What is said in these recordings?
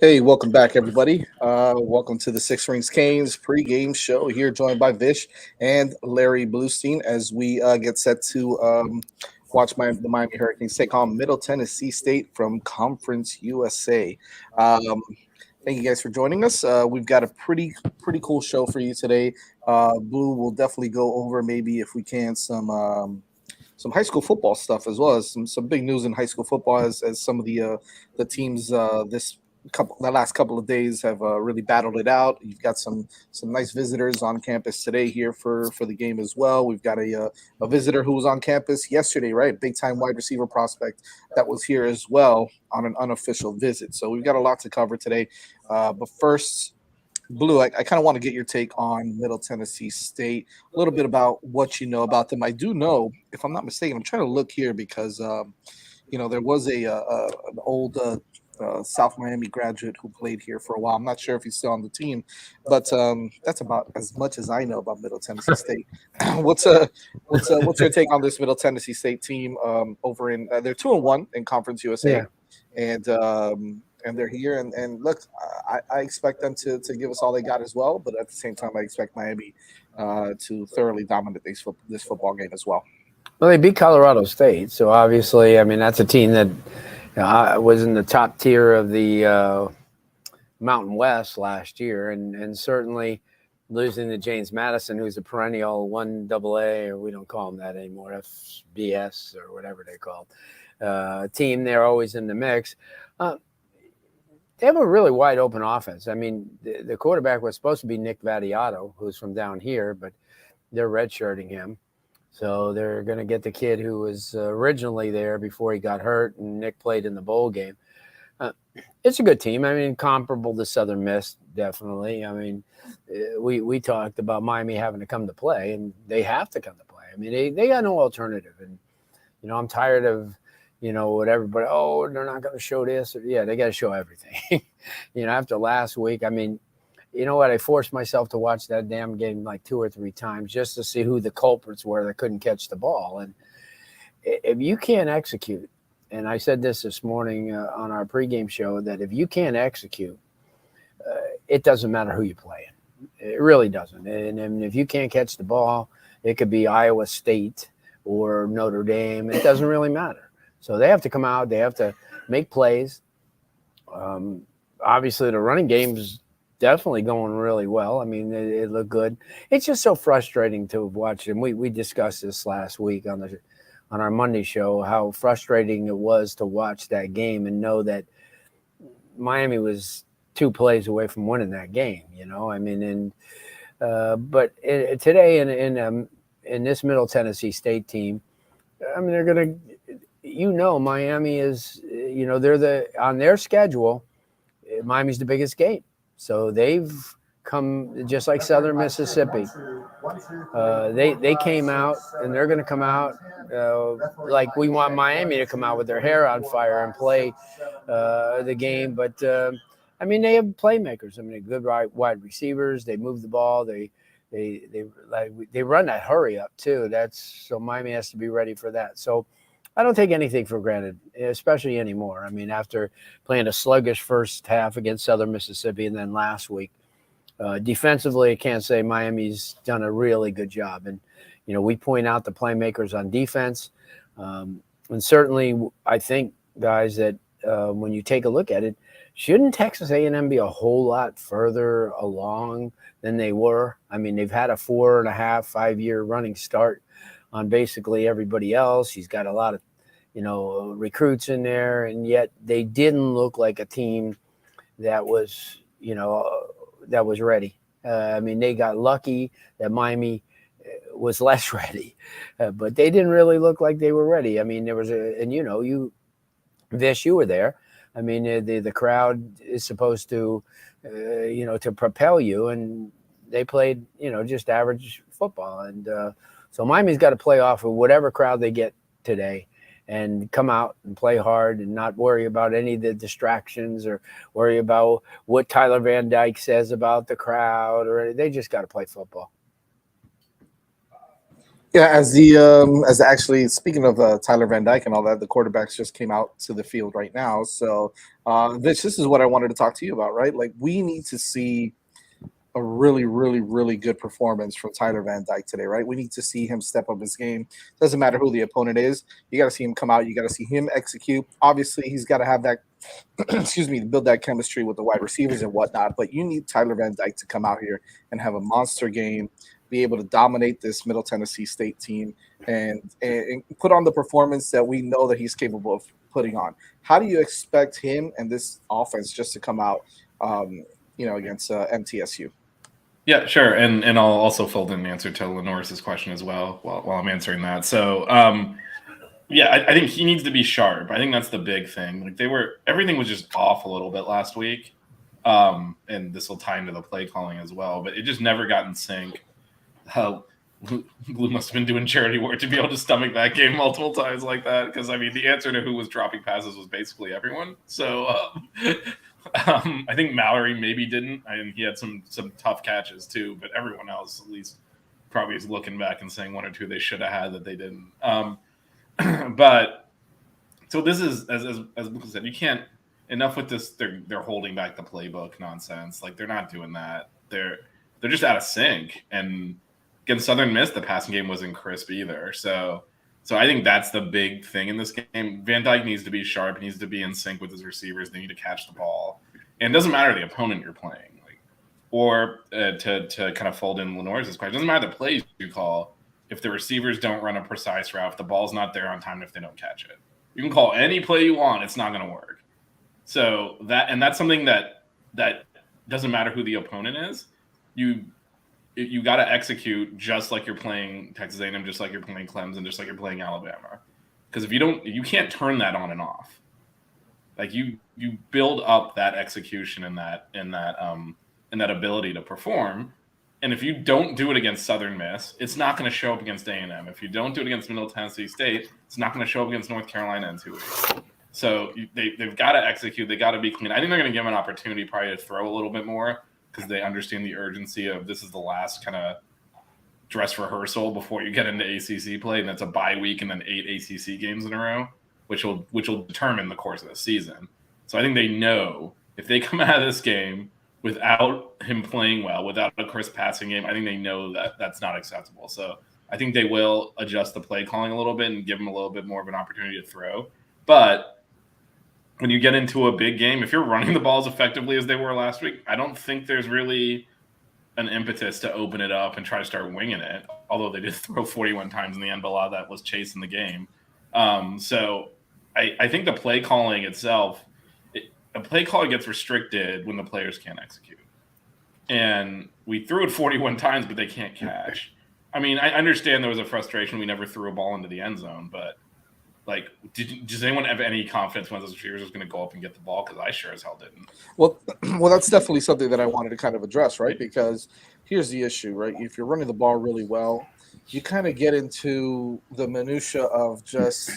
Hey, welcome back, everybody. Welcome to the Six Rings Canes pregame show. Here, joined by Vish and Larry Bluestein, as we get set to watch the Miami Hurricanes take on Middle Tennessee State from Conference USA. Um, Thank you guys for joining us. We've got a pretty cool show for you today. Blue will definitely go over, maybe if we can, some high school football stuff, as well as some big news in high school football, as some of the teams the last couple of days have really battled it out. You've got some nice visitors on campus today here for the game as well. We've got a visitor who was on campus yesterday, right? Big time wide receiver prospect that was here as well on an unofficial visit. So we've got a lot to cover today. But first, Blue, I kind of want to get your take on Middle Tennessee State, a little bit about what you know about them. I do know, if I'm not mistaken, I'm trying to look here because, there was an old South Miami graduate who played here for a while. I'm not sure if he's still on the team, but that's about as much as I know about Middle Tennessee State. What's your take on this Middle Tennessee State team over in they're 2-1 in Conference USA, and they're here. And look, I expect them to give us all they got as well. But at the same time, I expect Miami to thoroughly dominate this football game as well. Well, they beat Colorado State. So obviously, I mean, that's a team that was in the top tier of the Mountain West last year. And certainly losing to James Madison, who's a perennial 1AA, or we don't call them that anymore, FBS or whatever they call it, team. They're always in the mix. They have a really wide open offense. I mean, the quarterback was supposed to be Nick Vattiato, who's from down here, but they're redshirting him. So they're going to get the kid who was originally there before he got hurt, and Nick played in the bowl game. It's a good team. I mean, comparable to Southern Miss, definitely. I mean, we talked about Miami having to come to play, and they have to come to play. I mean, they got no alternative. And, I'm tired of what everybody, they're not going to show this. Yeah, they got to show everything. After last week, I mean, you know what? I forced myself to watch that damn game like 2 or 3 times just to see who the culprits were that couldn't catch the ball. And if you can't execute, and I said this morning on our pregame show, that if you can't execute, it doesn't matter who you play. It really doesn't. And if you can't catch the ball, it could be Iowa State or Notre Dame. It doesn't really matter. So they have to come out. They have to make plays. Obviously, the running game's definitely going really well. I mean, it looked good. It's just so frustrating to watch. And we discussed this last week on our Monday show, how frustrating it was to watch that game and know that Miami was 2 plays away from winning that game. I mean, but today in this Middle Tennessee State team, I mean, they're going to. Miami is, they're on their schedule, Miami's the biggest game. So they've come just like Southern Mississippi. They came out, and they're going to come out like we want Miami to come out with their hair on fire and play the game. But, I mean, they have playmakers. I mean, good wide receivers. They move the ball. They run that hurry up, too. So Miami has to be ready for that. So I don't take anything for granted, especially anymore. I mean, after playing a sluggish first half against Southern Mississippi and then last week, defensively, I can't say Miami's done a really good job. And, we point out the playmakers on defense. And certainly I think, guys, that when you take a look at it, shouldn't Texas A&M be a whole lot further along than they were? I mean, they've had a 4.5, 5-year running start on basically everybody else. He's got a lot of, recruits in there, and yet they didn't look like a team that was, that was ready. I mean, they got lucky that Miami was less ready, but they didn't really look like they were ready. I mean, there was Vish, you were there. I mean, the crowd is supposed to, to propel you, and they played, just average football. And so Miami's got to play off of whatever crowd they get today and come out and play hard and not worry about any of the distractions or worry about what Tyler Van Dyke says about the crowd. They just got to play football. Yeah, as actually speaking of Tyler Van Dyke and all that, the quarterbacks just came out to the field right now. So, Vish, this is what I wanted to talk to you about, right? Like, we need to see a really, really, really good performance from Tyler Van Dyke today, right? We need to see him step up his game. Doesn't matter who the opponent is. You got to see him come out. You got to see him execute. Obviously, he's got to have that, excuse me, to build that chemistry with the wide receivers and whatnot. But you need Tyler Van Dyke to come out here and have a monster game, be able to dominate this Middle Tennessee State team, and put on the performance that we know that he's capable of putting on. How do you expect him and this offense just to come out, against MTSU? Yeah, sure. And I'll also fold in an answer to Lenoris's question as well while I'm answering that. So, yeah, I think he needs to be sharp. I think that's the big thing. Like everything was just off a little bit last week. And this will tie into the play calling as well, but it just never got in sync. Blue must have been doing charity work to be able to stomach that game multiple times like that. Because I mean, the answer to who was dropping passes was basically everyone. So I think Mallory maybe didn't. I mean, he had some tough catches too, but everyone else at least probably is looking back and saying one or two they should have had that they didn't. But so this is as Luke said, you can't enough with this. They're holding back the playbook nonsense. Like they're not doing that. They're just out of sync. And against Southern Miss, the passing game wasn't crisp either. So I think that's the big thing in this game. Van Dyke needs to be sharp. He needs to be in sync with his receivers. They need to catch the ball. And it doesn't matter the opponent you're playing. Or to kind of fold in Lenoir's question, it doesn't matter the plays you call. If the receivers don't run a precise route, if the ball's not there on time, if they don't catch it. You can call any play you want. It's not going to work. So that's something that doesn't matter who the opponent is. You got to execute just like you're playing Texas A&M, just like you're playing Clemson, just like you're playing Alabama. Because if you can't turn that on and off. Like you build up that execution and that ability to perform. And if you don't do it against Southern Miss, it's not going to show up against A&M. If you don't do it against Middle Tennessee State, it's not going to show up against North Carolina in 2 weeks. So they've got to execute. They got to be clean. I think they're going to give them an opportunity probably to throw a little bit more because they understand the urgency of this is the last kind of dress rehearsal before you get into ACC play, and that's a bye week and then 8 ACC games in a row, which will determine the course of the season. So I think they know if they come out of this game without him playing well, without a crisp passing game, I think they know that that's not acceptable. So I think they will adjust the play calling a little bit and give him a little bit more of an opportunity to throw. But when you get into a big game, if you're running the ball as effectively as they were last week, I don't think there's really an impetus to open it up and try to start winging it, although they did throw 41 times in the end, but a lot of that was chasing the game. So I think the play calling itself, a play call gets restricted when the players can't execute. And we threw it 41 times, but they can't catch. I mean, I understand there was a frustration. We never threw a ball into the end zone, but like, does anyone have any confidence when those receivers was going to go up and get the ball? Because I sure as hell didn't. Well, that's definitely something that I wanted to kind of address, right? Because here's the issue, right? If you're running the ball really well, you kind of get into the minutia of just,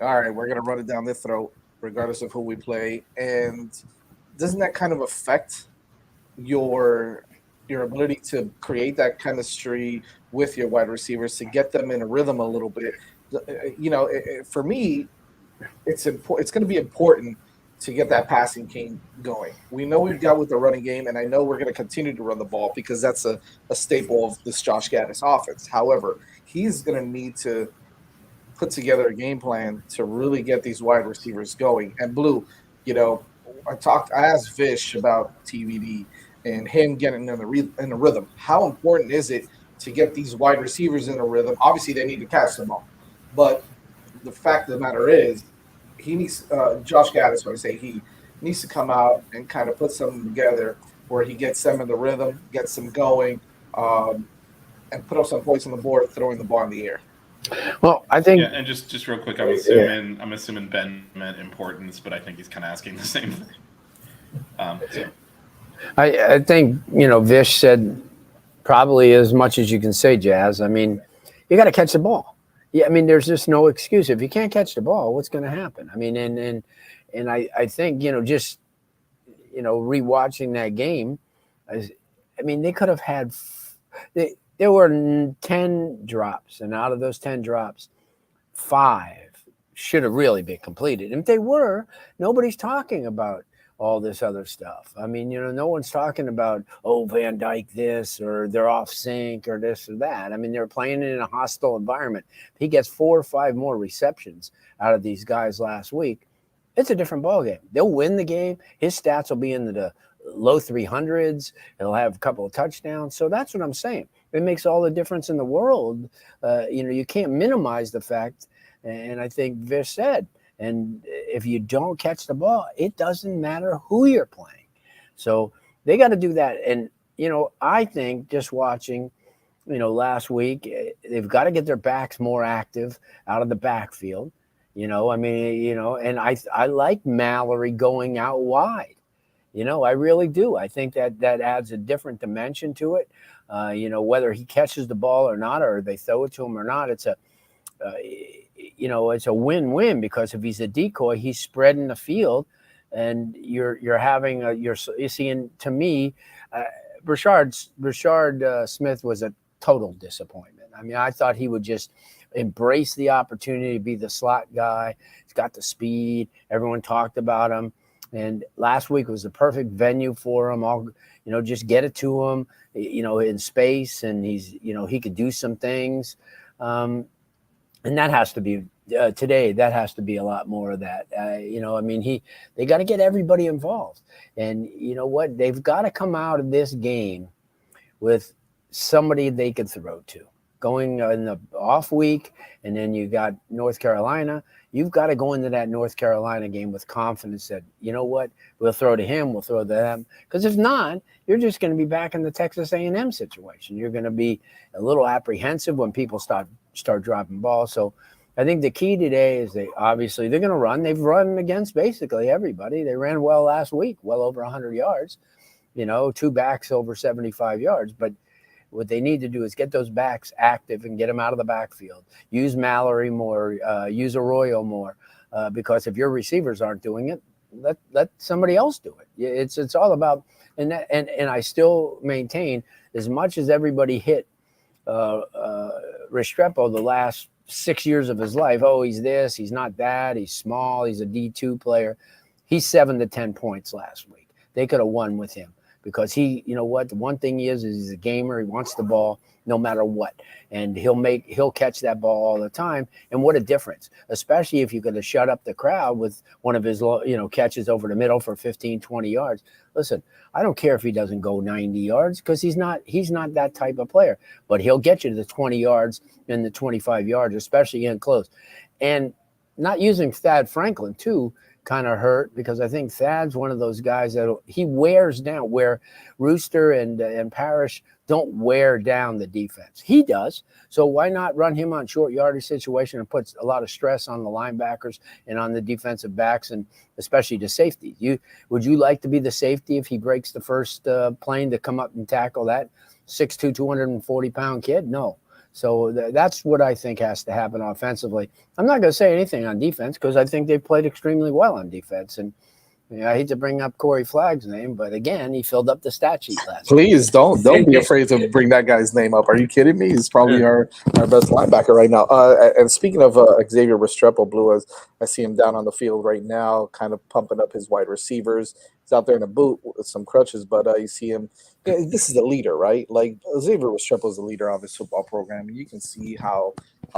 all right, we're going to run it down their throat, regardless of who we play. And doesn't that kind of affect your ability to create that chemistry with your wide receivers to get them in a rhythm a little bit? For me, it's important. It's going to be important to get that passing game going. We know we've got with the running game, and I know we're going to continue to run the ball because that's a staple of this Josh Gaddis offense. However, he's going to need to put together a game plan to really get these wide receivers going. And Blue, I asked Vish about TVD and him getting in the rhythm. How important is it to get these wide receivers in a rhythm? Obviously, they need to catch the ball. But the fact of the matter is, he needs Josh Gaddis. When I say he needs to come out and kind of put something together where he gets them in the rhythm, gets them going, and put up some points on the board, throwing the ball in the air. Well, I think, and just real quick, I'm assuming Ben meant importance, but I think he's kind of asking the same thing. I think Vish said probably as much as you can say, Jazz. I mean, you got to catch the ball. Yeah, I mean, there's just no excuse. If you can't catch the ball, what's going to happen? I mean, and I think, just, rewatching that game, I mean, they could have had there were 10 drops, and out of those 10 drops, 5 should have really been completed. And if they were, nobody's talking about all this other stuff. I mean, no one's talking about, oh, Van Dyke this, or they're off sync, or this or that. I mean, they're playing in a hostile environment. If he gets 4 or 5 more receptions out of these guys last week, it's a different ballgame. They'll win the game. His stats will be in the low 300s. He'll have a couple of touchdowns. So that's what I'm saying. It makes all the difference in the world. You can't minimize the fact, and I think Vish said, and if you don't catch the ball, it doesn't matter who you're playing. So they got to do that. And, I think just watching, last week, they've got to get their backs more active out of the backfield. And I like Mallory going out wide. I really do. I think that adds a different dimension to it. Whether he catches the ball or not, or they throw it to him or not, it's a win-win, because if he's a decoy, he's spreading the field, and you're seeing, to me, Rashard Smith was a total disappointment. I mean, I thought he would just embrace the opportunity to be the slot guy. He's got the speed. Everyone talked about him. And last week was the perfect venue for him. Just get it to him, in space, and he could do some things. And that has to be today. That has to be a lot more of that. They got to get everybody involved. And you know what? They've got to come out of this game with somebody they could throw to. Going in the off week, and then you got North Carolina. You've got to go into that North Carolina game with confidence that, you know what, we'll throw to him, we'll throw to them. Because if not, you're just going to be back in the Texas A&M situation. You're going to be a little apprehensive when people start dropping balls. So I think the key today is they're going to run. They've run against basically everybody. They ran well last week, well over 100 yards, 2 backs over 75 yards. But what they need to do is get those backs active and get them out of the backfield. Use Mallory more, use Arroyo more, because if your receivers aren't doing it, let somebody else do it. It's all about, and I still maintain, as much as everybody hit Restrepo the last 6 years of his life, oh, he's this, he's not that, he's small, he's a D2 player. He's 7 to 10 points last week. They could have won with him. Because the one thing is he's a gamer. He wants the ball no matter what. And he'll catch that ball all the time. And what a difference, especially if you could have shut up the crowd with one of his, catches over the middle for 15, 20 yards. Listen, I don't care if he doesn't go 90 yards, because he's not that type of player. But he'll get you to the 20 yards and the 25 yards, especially in close. And not using Thad Franklin, too, kind of hurt, because I think Thad's one of those guys that he wears down, where Rooster and Parrish don't wear down the defense. He does. So why not run him on short yardage situation and put a lot of stress on the linebackers and on the defensive backs, and especially the safety? Would you like to be the safety if he breaks the first plane to come up and tackle that 6'2", 240-pound kid? No. So that's what I think has to happen offensively. I'm not going to say anything on defense, because I think they've played extremely well on defense. And I hate to bring up Corey Flagg's name, but again, he filled up the stat sheet last week. Please don't be afraid to bring that guy's name up. Are you kidding me? He's probably our best linebacker right now. And speaking of Xavier Restrepo, Blue, as I see him down on the field right now, kind of pumping up his wide receivers. He's out there in a boot with some crutches, but you see him. Yeah, this is a leader, right? Like, Xavier Restrepo is the leader of this football program, and you can see how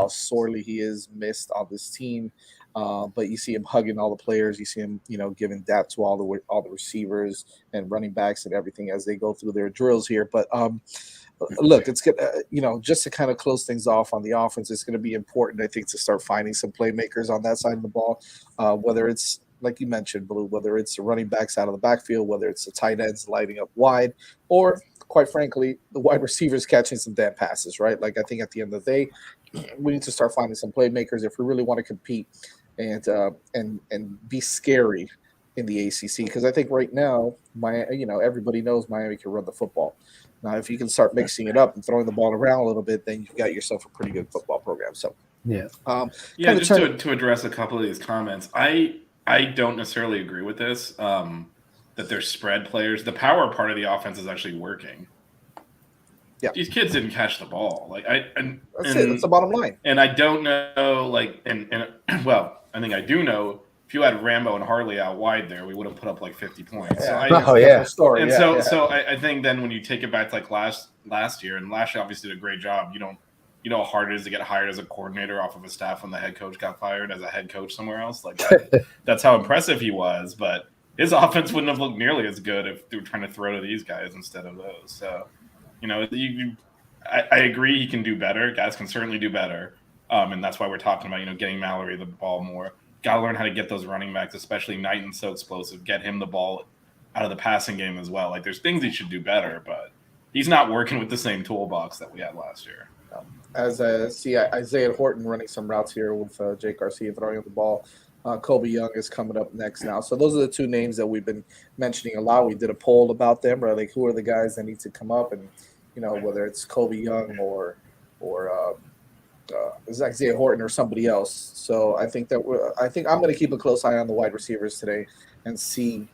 sorely he is missed on this team. But you see him hugging all the players. You see him, giving dap to all the receivers and running backs and everything as they go through their drills here. But look, it's good. Just to kind of close things off on the offense, it's going to be important, I think, to start finding some playmakers on that side of the ball. Whether it's, like you mentioned, Blue, whether it's the running backs out of the backfield, whether it's the tight ends lighting up wide, or quite frankly, the wide receivers catching some damn passes, right? Like, I think at the end of the day, we need to start finding some playmakers if we really want to compete and be scary in the ACC, because I think right now, everybody knows Miami can run the football. Now, if you can start mixing it up and throwing the ball around a little bit, then you've got yourself a pretty good football program. So, just to address a couple of these comments, I don't necessarily agree with this. That they're spread players. The power part of the offense is actually working. Yeah. these kids didn't catch the ball. Like That's it. That's the bottom line. And I don't know, like, and well, I think I do know. If you had Rambo and Harley out wide there, we would have put up like 50 points. Yeah, So different story. And yeah, so I think then when you take it back to like last year, and last year obviously did a great job. You know how hard it is to get hired as a coordinator off of a staff when the head coach got fired as a head coach somewhere else. Like that's how impressive he was. But his offense wouldn't have looked nearly as good if they were trying to throw to these guys instead of those. So, I agree he can do better. Guys can certainly do better. And that's why we're talking about, getting Mallory the ball more. Got to learn how to get those running backs, especially Knighton's so explosive, get him the ball out of the passing game as well. Like there's things he should do better, but he's not working with the same toolbox that we had last year. As I see Isaiah Horton running some routes here with Jake Garcia throwing the ball. Kobe Young is coming up next now. So those are the two names that we've been mentioning a lot. We did a poll about them, right? Like who are the guys that need to come up, and whether it's Kobe Young or Isaiah Horton or somebody else. So I think I'm going to keep a close eye on the wide receivers today and see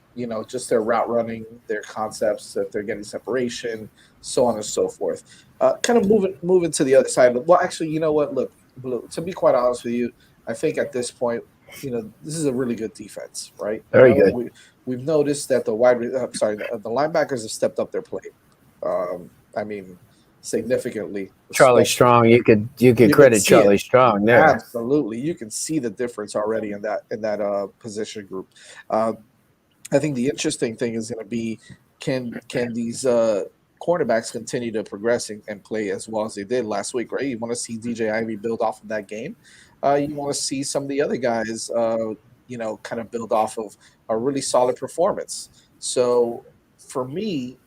just their route running, their concepts, if they're getting separation, so on and so forth. Kind of moving to the other side. Well, actually, you know what? Look, Blue, to be quite honest with you, I think at this point, this is a really good defense, right? Very good. We've noticed that the linebackers have stepped up their play. Significantly. Charlie Strong, you could credit Charlie Strong there. Absolutely, you can see the difference already in that position group. I think the interesting thing is going to be can these cornerbacks continue to progress and play as well as they did last week, right? You want to see DJ Ivey build off of that game. You want to see some of the other guys, kind of build off of a really solid performance. So for me,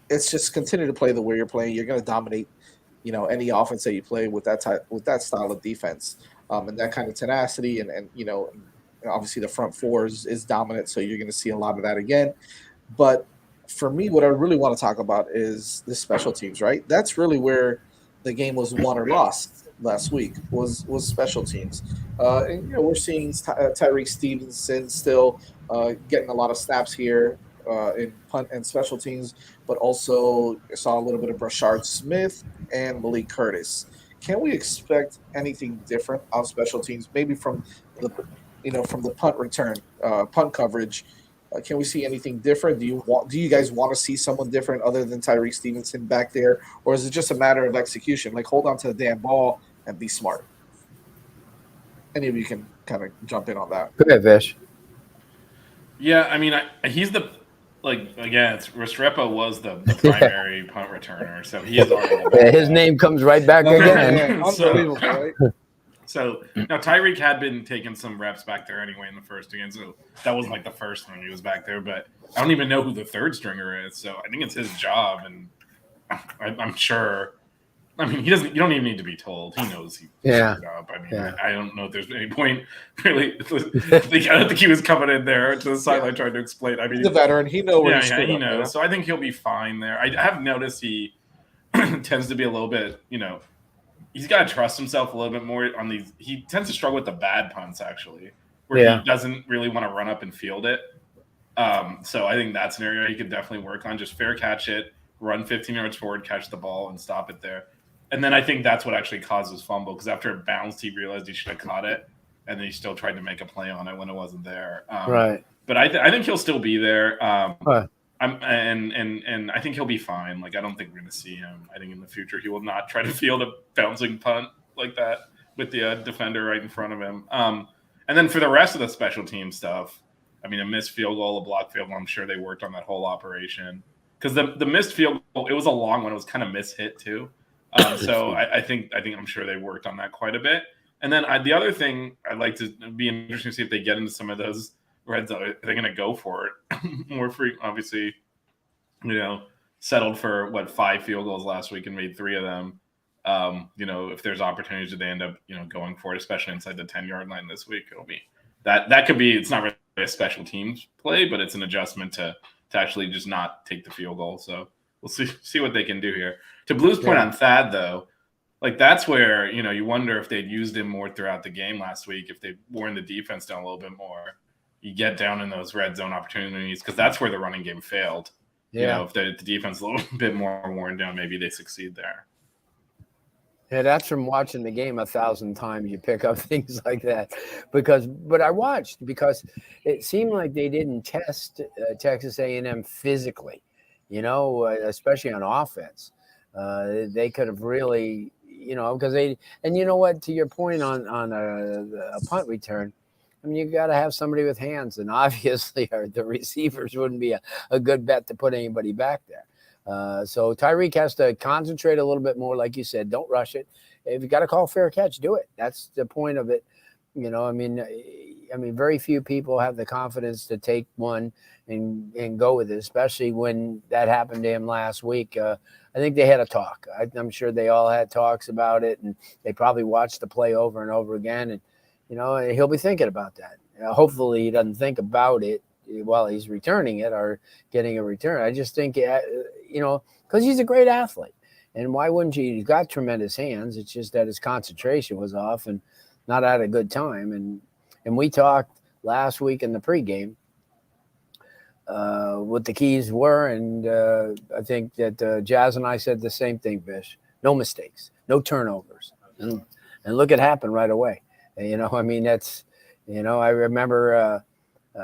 it's just continue to play the way you're playing. You're going to dominate, any offense that you play with that style of defense, and that kind of tenacity, and obviously the front four is dominant. So you're going to see a lot of that again. But for me, what I really want to talk about is the special teams, right? That's really where the game was won or lost last week was special teams. And we're seeing Tyreek Stevenson still getting a lot of snaps here in punt and special teams, but also saw a little bit of Brashard Smith and Malik Curtis. Can we expect anything different on special teams? Maybe from the punt return, punt coverage. Can we see anything different? Do you guys want to see someone different other than Tyreek Stevenson back there, or is it just a matter of execution? Like hold on to the damn ball and be smart. Any of you can kind of jump in on that. Go ahead, Vish. Yeah, he's Restrepo was the primary punt returner, so he is already. His name comes right back again. Unbelievable, right? So now Tyreek had been taking some reps back there anyway in the first game, so that wasn't like the first one he was back there. But I don't even know who the third stringer is, so I think it's his job, and I'm sure. He doesn't. You don't even need to be told. He knows his job. I don't know if there's any point really. I don't think he was coming in there to the sideline trying to explain. He's a veteran. He knows. He knows. So I think he'll be fine there. I have noticed he tends to be a little bit. He's got to trust himself a little bit more on these. He tends to struggle with the bad punts actually, where he doesn't really want to run up and field it. So I think that's an area he could definitely work on. Just fair catch it, run 15 yards forward, catch the ball, and stop it there. And then I think that's what actually caused his fumble, because after it bounced, he realized he should have caught it, and then he still tried to make a play on it when it wasn't there. Right. But I think he'll still be there. And I think he'll be fine. Like I don't think we're going to see him. I think in the future he will not try to field a bouncing punt like that with the defender right in front of him. And then for the rest of the special team stuff, a missed field goal, a blocked field goal. I'm sure they worked on that whole operation, because the missed field goal, it was a long one. It was kind of mishit too. So I think I'm sure they worked on that quite a bit. And then the other thing I'd like to be interesting to see if they get into some of those red zone. They're going to go for it more free. Obviously, settled for 5 field goals last week and made 3 of them. If there's opportunities that they end up going for it, especially inside the 10-yard line this week, it'll be that could be. It's not really a special teams play, but it's an adjustment to actually just not take the field goal. So we'll see what they can do here. To Blue's point on Thad, though, that's where, you wonder if they'd used him more throughout the game last week, if they worn the defense down a little bit more. You get down in those red zone opportunities, because that's where the running game failed. if the defense is a little bit more worn down, maybe they succeed there. Yeah, that's from watching the game 1,000 times. You pick up things like that, but I watched because it seemed like they didn't test Texas A&M physically, especially on offense. They could have really, because and you know what, to your point on a punt return, I mean, you got to have somebody with hands, and obviously the receivers wouldn't be a good bet to put anybody back there. So Tyreek has to concentrate a little bit more, like you said. Don't rush it. If you got to call fair catch, do it. That's the point of it. I mean, very few people have the confidence to take one and go with it, especially when that happened to him last week. I think they had a talk. I'm sure they all had talks about it, and they probably watched the play over and over again. And he'll be thinking about that. Hopefully, he doesn't think about it while he's returning it or getting a return. I just think, because he's a great athlete. And why wouldn't you? He's got tremendous hands. It's just that his concentration was off and not at a good time. And we talked last week in the pregame what the keys were. And I think that Jazz and I said the same thing, Bish. No mistakes, no turnovers. And look, it happened right away. That's, I remember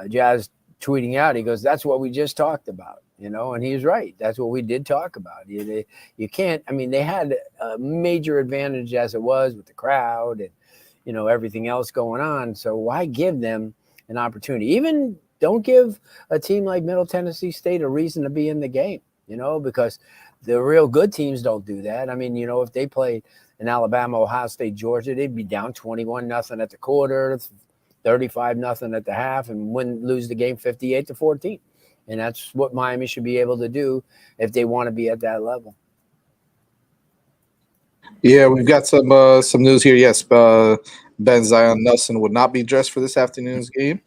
Jazz tweeting out, he goes, that's what we just talked about, and he's right. That's what we did talk about. You can't, they had a major advantage as it was with the crowd and, everything else going on. So why give them an opportunity? Even don't give a team like Middle Tennessee State a reason to be in the game, because the real good teams don't do that. If they played in Alabama, Ohio State, Georgia, they'd be down 21-0 at the quarter, 35-0 at the half, and lose the game 58-14. And that's what Miami should be able to do if they want to be at that level. Yeah, we've got some news here. Yes, Ben Zion Nelson would not be dressed for this afternoon's game.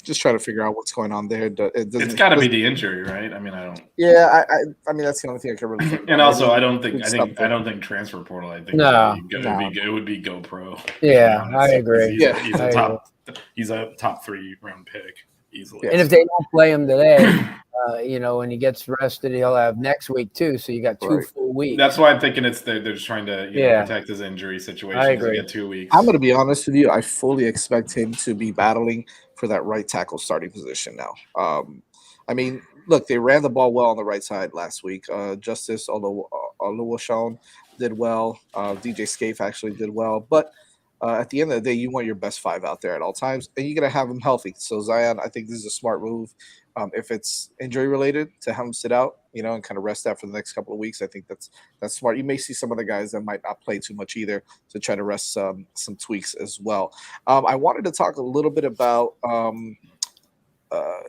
Just trying to figure out what's going on there. It's got to be the injury, right? I don't. Yeah, I mean that's the only thing I can really think about. And also, I don't think transfer portal. I think it would be GoPro. Yeah, I agree. He's a top 3 round pick easily. And if they don't play him today, and he gets rested, he'll have next week too. So you got 2 full weeks. That's why I'm thinking they're just trying to protect his injury situation. I agree. Get 2 weeks. I'm going to be honest with you. I fully expect him to be battling for that right tackle starting position now. Look, they ran the ball well on the right side last week. Justice Oluwaseun did well. DJ Scaife actually did well. But at the end of the day, you want your best 5 out there at all times, and you're going to have them healthy. So Zion, I think this is a smart move. If it's injury related, to have him sit out, and kind of rest out for the next couple of weeks, I think that's smart. You may see some of the guys that might not play too much either to try to rest some tweaks as well. I wanted to talk a little bit about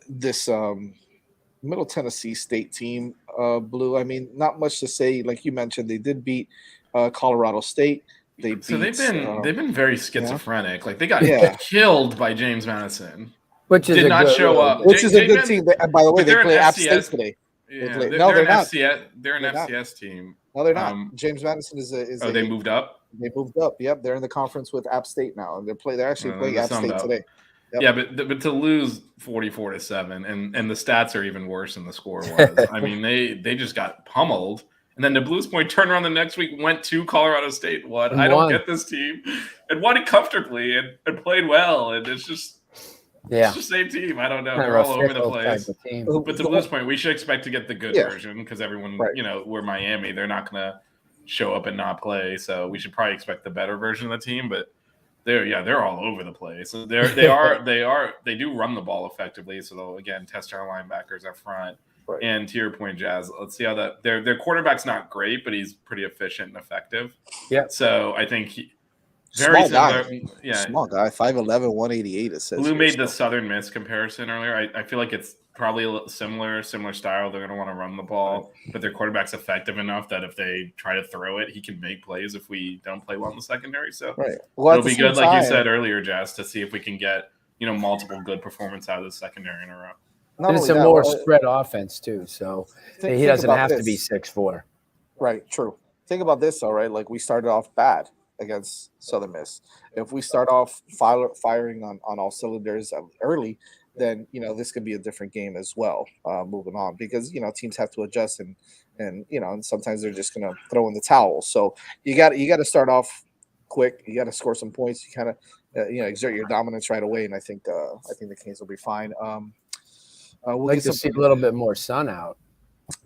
this Middle Tennessee State team, Blue. Not much to say. Like you mentioned, they did beat Colorado State. They've been very schizophrenic. Yeah. Like they got killed by James Madison, which is did not show up. Which is a good team. By the way, they play App State today. Yeah, they're not. They're an FCS team. No, they're not. James Madison is. They moved up. They moved up. Yep, they're in the conference with App State now, and they're actually playing App State today. Yep. Yeah, but to lose 44-7, and the stats are even worse than the score was. They just got pummeled. And then the Blues point turned around the next week, went to Colorado State. I don't get this team. And won it comfortably and played well. And it's just it's the same team. I don't know. They're all over the place. But to Blues point, we should expect to get the good version because everyone, we're Miami. They're not going to show up and not play. So we should probably expect the better version of the team. But they're all over the place. They do run the ball effectively. So they'll, again, test our linebackers up front. Right. And to your point, Jazz, let's see how that their quarterback's not great, but he's pretty efficient and effective. Yeah. So I think small guy, 5'11", 188. It says Blue made the Southern Miss comparison earlier. I feel like it's probably a similar style. They're going to want to run the ball, but their quarterback's effective enough that if they try to throw it, he can make plays if we don't play well in the secondary. So it'll be good, like you said earlier, Jazz, to see if we can get multiple good performance out of the secondary in a row. And it's a more spread offense too, so he doesn't have to be 6'4". Right, true. Think about this, though, right? Like we started off bad against Southern Miss. If we start off firing on all cylinders early, then this could be a different game as well. Moving on, because teams have to adjust, and sometimes they're just gonna throw in the towel. So you got to start off quick. You got to score some points. You kind of exert your dominance right away, and I think the Canes will be fine. We'll like get to see a little bit more sun out.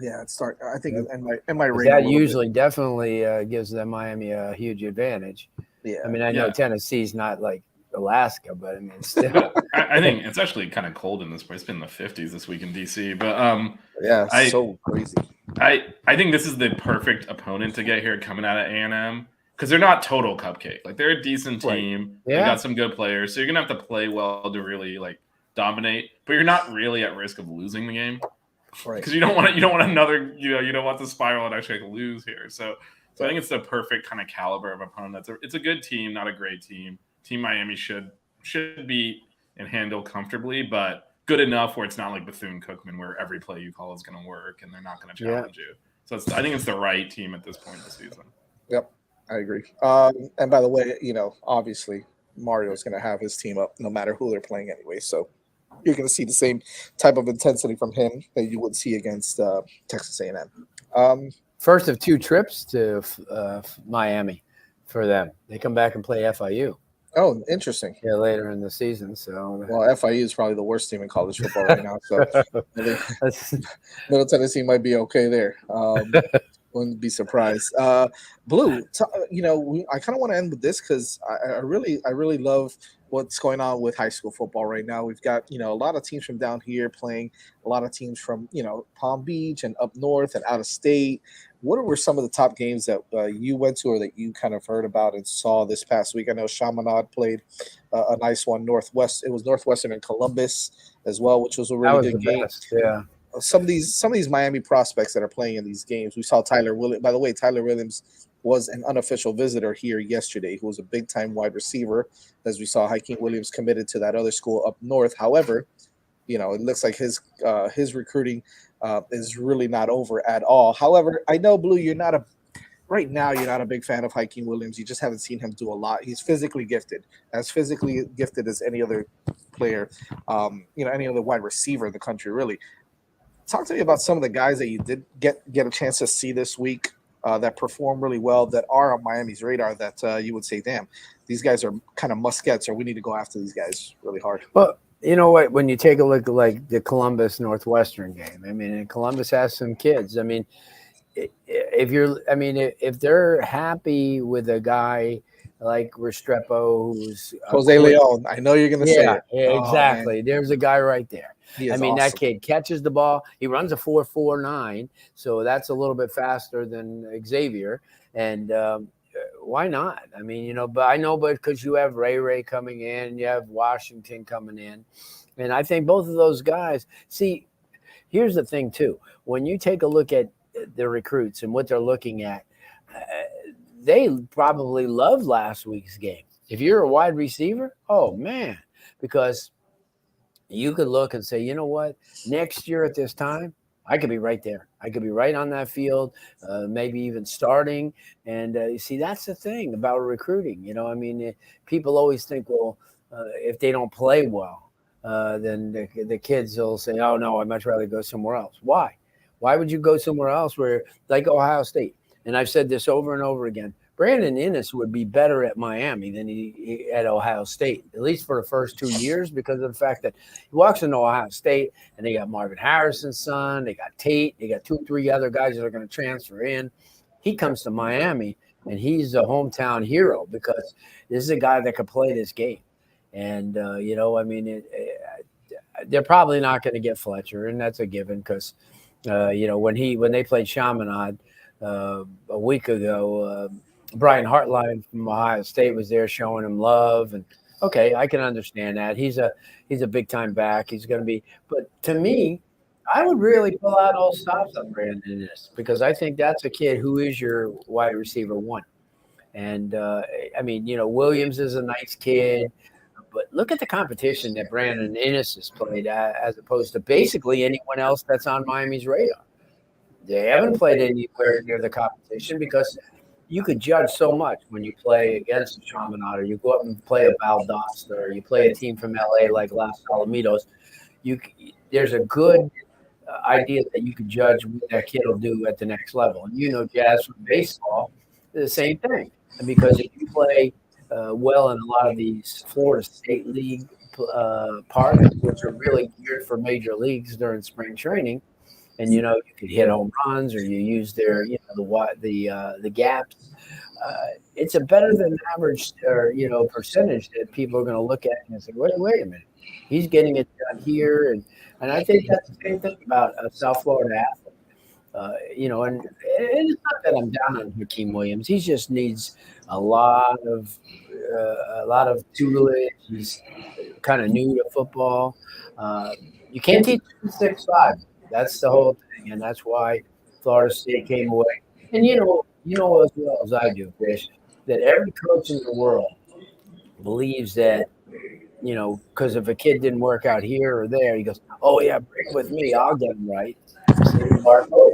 Yeah, start. I think and my rain. That usually definitely gives them Miami a huge advantage. Yeah, I mean, I know Tennessee's not like Alaska, but I mean, still. I think it's actually kind of cold in this place. It's been in the 50s this week in DC, but yeah, so crazy. I think this is the perfect opponent to get here coming out of A&M, because they're not total cupcake. Like, they're a decent team. Right. Yeah. They got some good players, so you're gonna have to play well to really like dominate. But you're not really at risk of losing the game, right? Because you don't want another. You don't want the spiral and actually lose here. So I think it's the perfect kind of caliber of opponent. It's a good team, not a great team. Team Miami should be and handle comfortably, but good enough where it's not like Bethune-Cookman, where every play you call is going to work and they're not going to challenge you. So I think it's the right team at this point in the season. Yep, I agree. And by the way, obviously Mario's going to have his team up no matter who they're playing anyway. So you're going to see the same type of intensity from him that you would see against Texas A&M. First of 2 trips to Miami for them. They come back and play FIU. Oh, interesting. Yeah, later in the season. So, well, FIU is probably the worst team in college football right now. So, Middle Tennessee might be okay there. Wouldn't be surprised. Blue, I kind of want to end with this because I really love what's going on with high school football right now. We've got a lot of teams from down here playing, a lot of teams from Palm Beach and up north and out of state. What were some of the top games that you went to or that you kind of heard about and saw this past week? I know Chaminade played a nice one. It was Northwestern and Columbus as well, which was a really good game. Best, yeah. Some of these Miami prospects that are playing in these games. We saw Tyler Williams. By the way, Tyler Williams was an unofficial visitor here yesterday, who was a big-time wide receiver, as we saw Hakeem Williams committed to that other school up north. However, it looks like his recruiting is really not over at all. However, I know, Blue, you're not a big fan of Hakeem Williams. You just haven't seen him do a lot. He's physically gifted, as any other player, any other wide receiver in the country, really. Talk to me about some of the guys that you did get a chance to see this week that perform really well, that are on Miami's radar, that you would say, damn, these guys are kind of must-gets, or we need to go after these guys really hard. Well, you know what? When you take a look at like the Columbus Northwestern game, I mean, and Columbus has some kids. I mean, if they're happy with a guy like Restrepo, who's Jose Leon, I know you're going to say it. Yeah, exactly. There's a guy right there. Awesome. That kid catches the ball. He runs a 4.49, so that's a little bit faster than Xavier. And why not? I mean, but because you have Ray coming in, you have Washington coming in, and I think both of those guys. See, here's the thing too. When you take a look at the recruits and what they're looking at, they probably loved last week's game. If you're a wide receiver, oh man, because you could look and say, you know what, next year at this time, I could be right there. I could be right on that field, maybe even starting. And you see, that's the thing about recruiting. People always think, well, if they don't play well, then the kids will say, oh, no, I'd much rather go somewhere else. Why? Why would you go somewhere else where, like Ohio State? And I've said this over and over again. Brandon Innes would be better at Miami than he at Ohio State, at least for the first 2 years, because of the fact that he walks into Ohio State and they got Marvin Harrison's son, they got Tate, they got 2-3 other guys that are going to transfer in. He comes to Miami and he's a hometown hero because this is a guy that can play this game. And, they're probably not going to get Fletcher, and that's a given because, when they played Chaminade a week ago, Brian Hartline from Ohio State was there showing him love, and okay, I can understand that. He's a big time back. He's going to be, but to me, I would really pull out all stops on Brandon Innes because I think that's a kid who is your wide receiver one. And Williams is a nice kid, but look at the competition that Brandon Innes has played as opposed to basically anyone else that's on Miami's radar. They haven't played anywhere near the competition because you could judge so much when you play against a Chaminade, or you go up and play a Valdosta, or you play a team from LA like Los Alamitos. There's a good idea that you could judge what that kid will do at the next level. And Jazz from baseball, the same thing. And because if you play well in a lot of these Florida State League parks, which are really geared for major leagues during spring training, and you could hit home runs, or you use their the gaps. It's a better than average or percentage that people are going to look at and say, wait a minute, he's getting it done here, and I think that's the same thing about a South Florida athlete. And it's not that I'm down on Hakeem Williams. He just needs a lot of tutelage. He's kind of new to football. You can't teach 6'5". That's the whole thing, and that's why Florida State came away. And you know as well as I do, Fish, that every coach in the world believes that, because if a kid didn't work out here or there, he goes, "Oh yeah, bring with me, I'll get him right." Marco,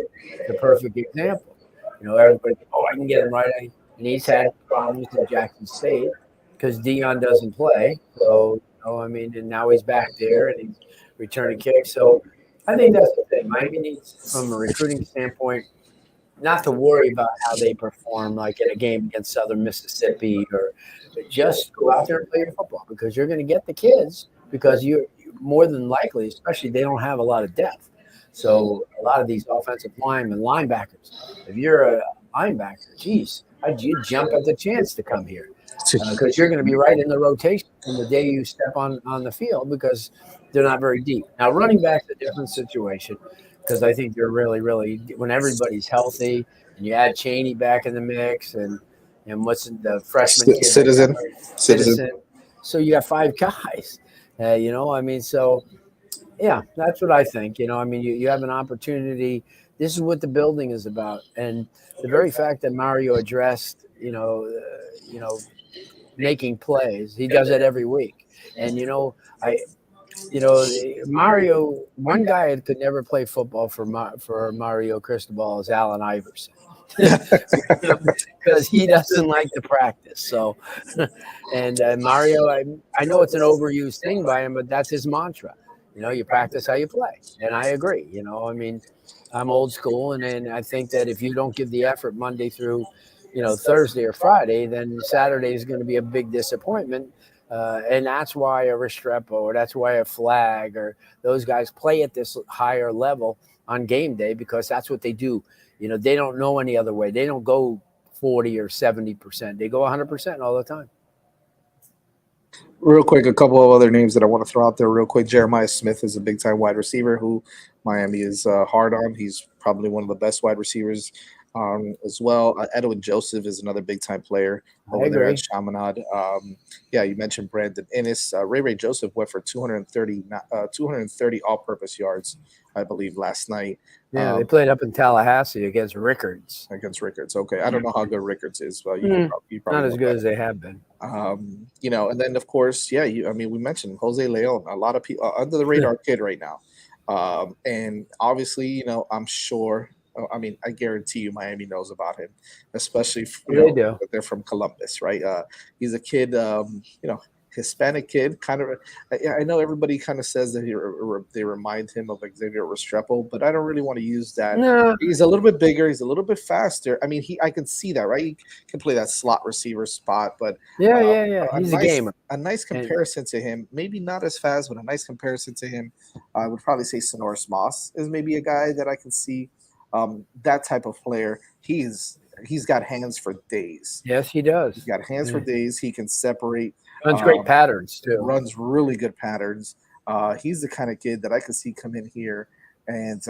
the perfect example. Everybody, I can get him right, and he's had problems in Jackson State because Dion doesn't play. So, and now he's back there and he's returning kicks. So, I think that's the thing. Miami needs, from a recruiting standpoint, not to worry about how they perform, like in a game against Southern Mississippi, or just go out there and play your football, because you're going to get the kids, because you're more than likely, especially they don't have a lot of depth. So a lot of these offensive linemen, linebackers, if you're a linebacker, geez, you jump at the chance to come here, because you're going to be right in the rotation from the day you step on the field, because they're not very deep. Now, running back's a different situation, because I think they're really, really, when everybody's healthy and you add Chaney back in the mix, and what's the freshman kid? Citizen. So you got 5 guys, so yeah, that's what I think. You have an opportunity. This is what the building is about. And the very fact that Mario addressed, making plays, he does it every week. And, Mario, one guy that could never play football for Mario Cristobal is Allen Iverson. Because he doesn't like to practice. So, and Mario, I know it's an overused thing by him, but that's his mantra. You practice how you play. And I agree. I'm old school. And I think that if you don't give the effort Monday through, Thursday or Friday, then Saturday is going to be a big disappointment. And that's why a Restrepo, or that's why a Flag, or those guys play at this higher level on game day, because that's what they do. They don't know any other way. They don't go 40 or 70%. They go 100% all the time. Real quick, a couple of other names that I want to throw out there real quick. Jeremiah Smith is a big-time wide receiver who Miami is hard on. He's probably one of the best wide receivers as well. Edwin Joseph is another big-time player over there at Chaminade. You mentioned Brandon Ennis. Ray Joseph went for 230 all-purpose yards, I believe, last night. Yeah, they played up in Tallahassee against Rickards. Okay. I don't know how good Rickards is, but you probably not as good as they have been. And then of course, we mentioned Jose Leon, a lot of people under the radar kid right now. And obviously, I'm sure, I guarantee you Miami knows about him, especially if they're from Columbus, right? He's a kid, Hispanic kid, kind of. I know everybody kind of says that they remind him of Xavier Restrepo, but I don't really want to use that. No. He's a little bit bigger. He's a little bit faster. I can see that, right? He can play that slot receiver spot, but he's a gamer. A nice comparison to him, maybe not as fast, but a nice comparison to him. I would probably say Sonoris Moss is maybe a guy that I can see. That type of player. He's got hands for days. Yes, he does. He's got hands for days. He can separate. Runs great patterns too. Runs really good patterns. He's the kind of kid that I could see come in here and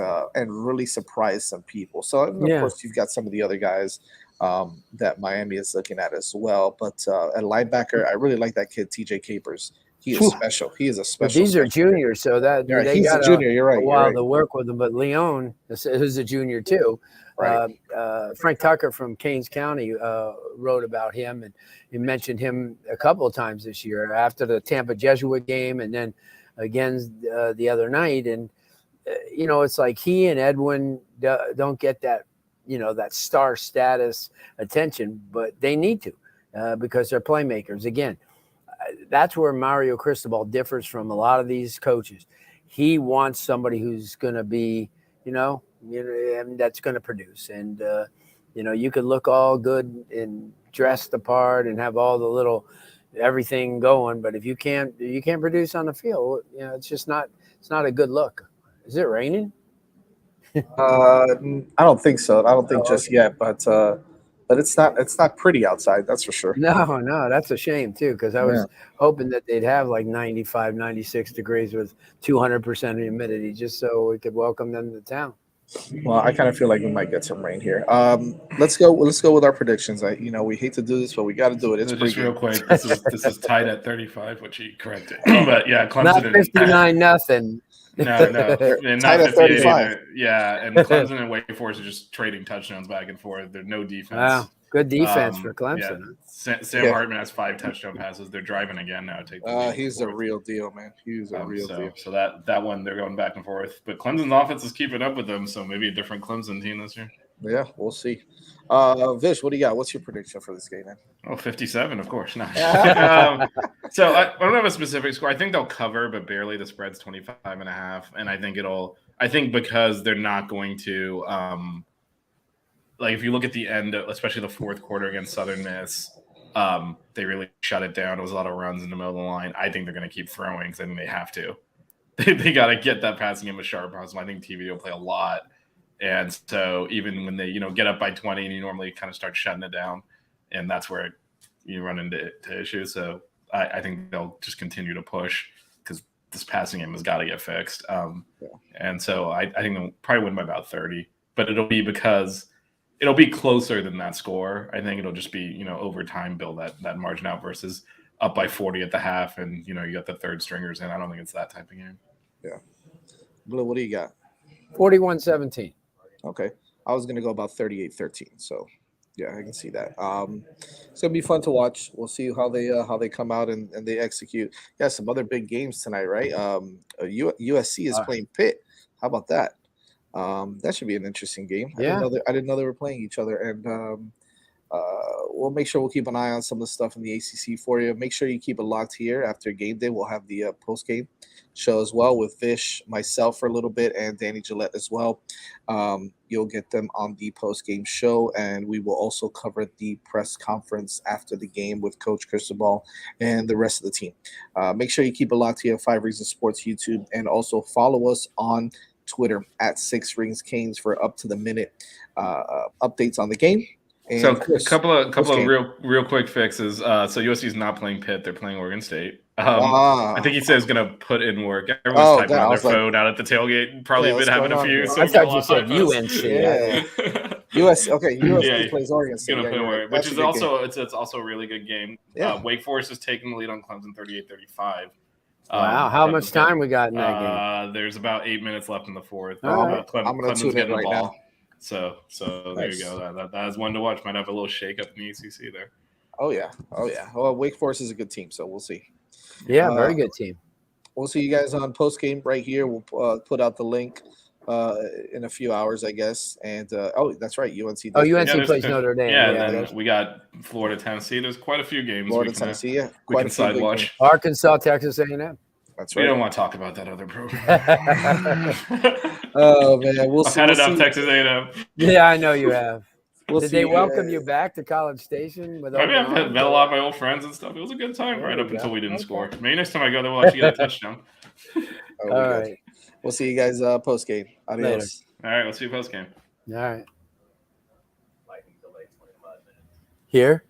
really surprise some people. So of course you've got some of the other guys that Miami is looking at as well. But at linebacker, I really like that kid TJ Capers. He is special. He is a special. But these are juniors, so that he's a junior. You're right. A while to work with him. But Leon, who's a junior too. Right. Frank Tucker from Keynes County wrote about him, and he mentioned him a couple of times this year after the Tampa Jesuit game, and then again the other night. And it's like he and Edwin don't get that that star status attention, but they need to because they're playmakers. Again, that's where Mario Cristobal differs from a lot of these coaches. He wants somebody who's going to be, that's going to produce. And, you could look all good and dressed the part and have all the little everything going, but if you can't produce on the field, it's not a good look. Is it raining? I don't think so. I don't think just yet, but it's not pretty outside. That's for sure. No, that's a shame too, because I was hoping that they'd have like 95, 96 degrees with 200% humidity, just so we could welcome them to town. Well, I kind of feel like we might get some rain here. Let's go with our predictions. We hate to do this, but we got to do it. It's just pregame. real quick. This is tied at 35, which he corrected. But yeah, Clemson not 59 nothing. No, and tied not at 35. Yeah, and Clemson and Wake Forest are just trading touchdowns back and forth. There's no defense. Wow, good defense for Clemson. Yeah. Sam Hartman has 5 touchdown passes. They're driving again now. He's a real deal, man. He's a real deal. So that one, they're going back and forth. But Clemson's offense is keeping up with them, so maybe a different Clemson team this year. Yeah, we'll see. Vish, what do you got? What's your prediction for this game, man? Oh, 57, of course. No. So I don't have a specific score. I think they'll cover, but barely. The spread's 25.5, and I think because they're not going to if you look at the end, especially the fourth quarter against Southern Miss, they really shut it down. It was a lot of runs in the middle of the line. I think they're going to keep throwing because I think they have to. They got to get that passing game as sharp as possible. I think TV will play a lot. And so even when they, get up by 20 and you normally kind of start shutting it down, and that's where you run into issues. So I think they'll just continue to push because this passing game has got to get fixed. And so I think they'll probably win by about 30, but it'll be closer than that score. I think it'll just be, over time, build that margin out versus up by 40 at the half. And, you got the third stringers in. I don't think it's that type of game. Yeah. Blue, what do you got? 41-17. Okay. I was going to go about 38-13. So, yeah, I can see that. It's going to be fun to watch. We'll see how they come out and they execute. Yeah, some other big games tonight, right? USC is playing Pitt. How about that? That should be an interesting game. Yeah. I didn't know they were playing each other. And we'll make sure we'll keep an eye on some of the stuff in the ACC for you. Make sure you keep it locked here. After game day, we'll have the post-game show as well with Vish, myself for a little bit, and Danny Gillette as well. You'll get them on the post-game show, and we will also cover the press conference after the game with Coach Cristobal and the rest of the team. Make sure you keep it locked here at 5 Reasons Sports YouTube, and also follow us on Twitter at 6 Rings Canes for up-to-the-minute updates on the game. And so a couple of real quick fixes. So USC is not playing Pitt; they're playing Oregon State. I think he said he's going to put in work. Everyone's typing on their phone out at the tailgate. Probably been having a few. I thought you said UNC. Yeah. USC plays Oregon State. Going to play Oregon, which is also it's also a really good game. Yeah. Wake Forest is taking the lead on Clemson 38-35. Wow, how much time we got in that game? There's about 8 minutes left in the fourth. I'm going to tune in right now. So there you go. That is one to watch. Might have a little shake up in the ACC there. Oh yeah. Well, Wake Forest is a good team, so we'll see. Yeah, very good team. We'll see you guys on post game right here. We'll put out the link in a few hours, I guess. And that's right, UNC. UNC plays Notre Dame. Yeah, and then we got Florida, Tennessee. There's quite a few games. Tennessee. Yeah, we can side watch. Arkansas, Texas A&M. That's right. We don't want to talk about that other program. Oh man, we'll see. I've had enough Texas A&M. Yeah, I know you have. Did they welcome you back to College Station? I've met a lot of my old friends and stuff. It was a good time right up until we didn't score. Maybe next time I go there, we'll actually get a touchdown. All right. We'll see you guys post game. Adios. Later. All right, let's see you post game. All right. Here.